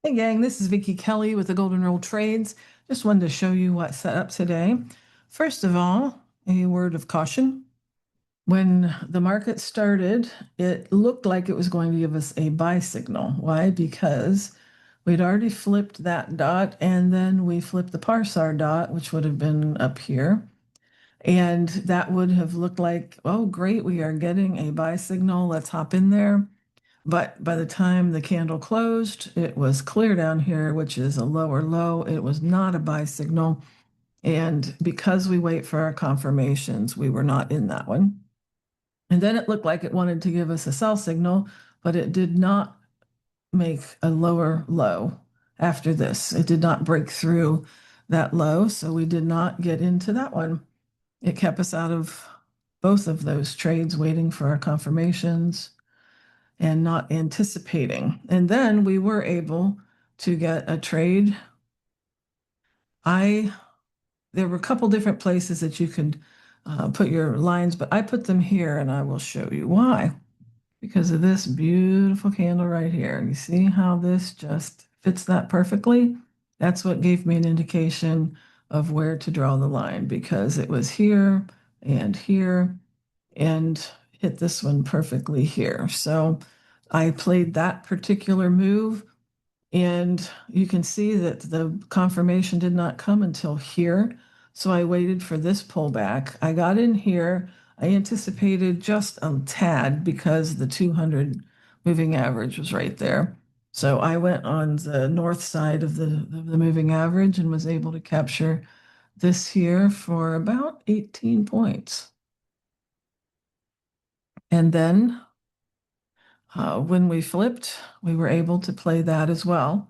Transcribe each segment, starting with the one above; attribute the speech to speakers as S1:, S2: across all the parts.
S1: Hey gang, this is Vicky Kelly with the Golden Rule Trades. Just wanted to show you what's set up today. First of all, a word of caution. When the market started, it looked like it was going to give us a buy signal. Why? Because we'd already flipped that dot and then we flipped the Parsar dot, which would have been up here. And that would have looked like, oh, great, we are getting a buy signal. Let's hop in there. But by the time the candle closed, it was clear down here, which is a lower low. It was not a buy signal. And because we wait for our confirmations, we were not in that one. And then it looked like it wanted to give us a sell signal, but it did not make a lower low after this. It did not break through that low. So we did not get into that one. It kept us out of both of those trades, waiting for our confirmations and not anticipating. And then we were able to get a trade. There were a couple different places that you could put your lines, but I put them here and I will show you why. Because of this beautiful candle right here. You see how this just fits that perfectly? That's what gave me an indication of where to draw the line, because it was here and hit this one perfectly here. So I played that particular move, and you can see that the confirmation did not come until here. So I waited for this pullback. I got in here. I anticipated just a tad because the 200 moving average was right there. So I went on the north side of the moving average and was able to capture this here for about 18 points. And then when we flipped, we were able to play that as well.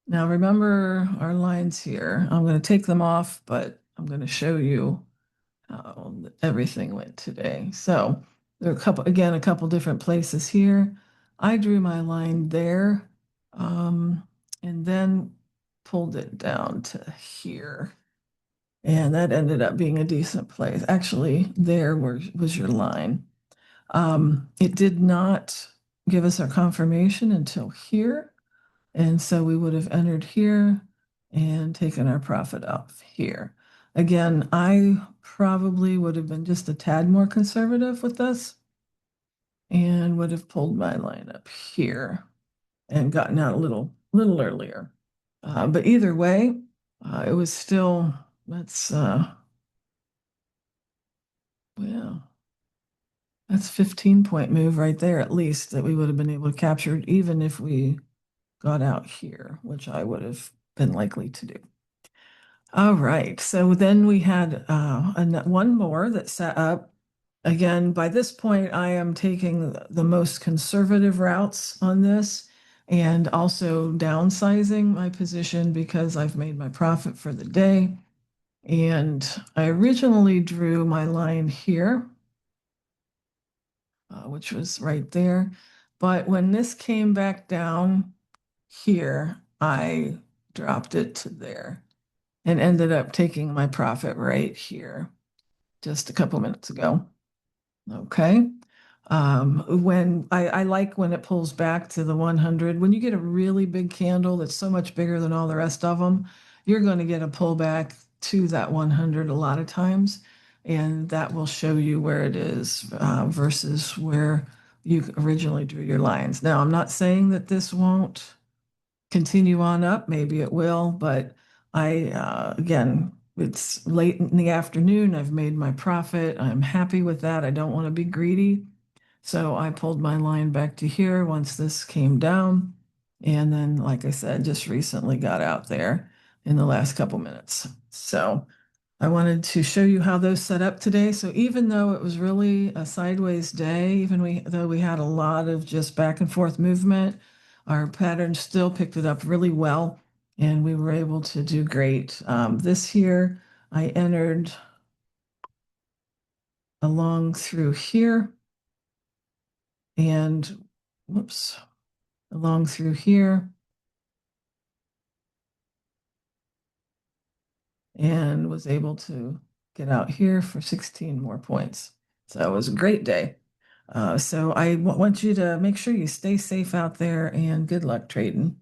S1: Now remember our lines here. I'm going to take them off, but I'm going to show you how everything went today. So there are a couple different places here. I drew my line there, and then pulled it down to here. And that ended up being a decent place. Actually, there was your line. It did not give us our confirmation until here. And so we would have entered here and taken our profit off here. Again, I probably would have been just a tad more conservative with this and would have pulled my line up here and gotten out a little earlier. But either way, it was still, well, that's 15-point move right there, at least, that we would have been able to capture, even if we got out here, which I would have been likely to do. All right, so then we had one more that set up. Again, by this point, I am taking the most conservative routes on this and also downsizing my position because I've made my profit for the day. And I originally drew my line here, which was right there. But when this came back down here, I dropped it to there and ended up taking my profit right here just a couple minutes ago. Okay. When I like when it pulls back to the 100, when you get a really big candle that's so much bigger than all the rest of them, you're going to get a pullback to that 100 a lot of times. And that will show you where it is versus where you originally drew your lines. Now, I'm not saying that this won't continue on up. Maybe it will, but again, it's late in the afternoon. I've made my profit. I'm happy with that. I don't want to be greedy. So I pulled my line back to here once this came down. And then, like I said, just recently got out there in the last couple minutes. So I wanted to show you how those set up today. So even though it was really a sideways day, though we had a lot of just back and forth movement, our pattern still picked it up really well, and we were able to do great. This here, I entered along through here, and whoops, along through here, and was able to get out here for 16 more points. So it was a great day. So I want you to make sure you stay safe out there, and good luck trading.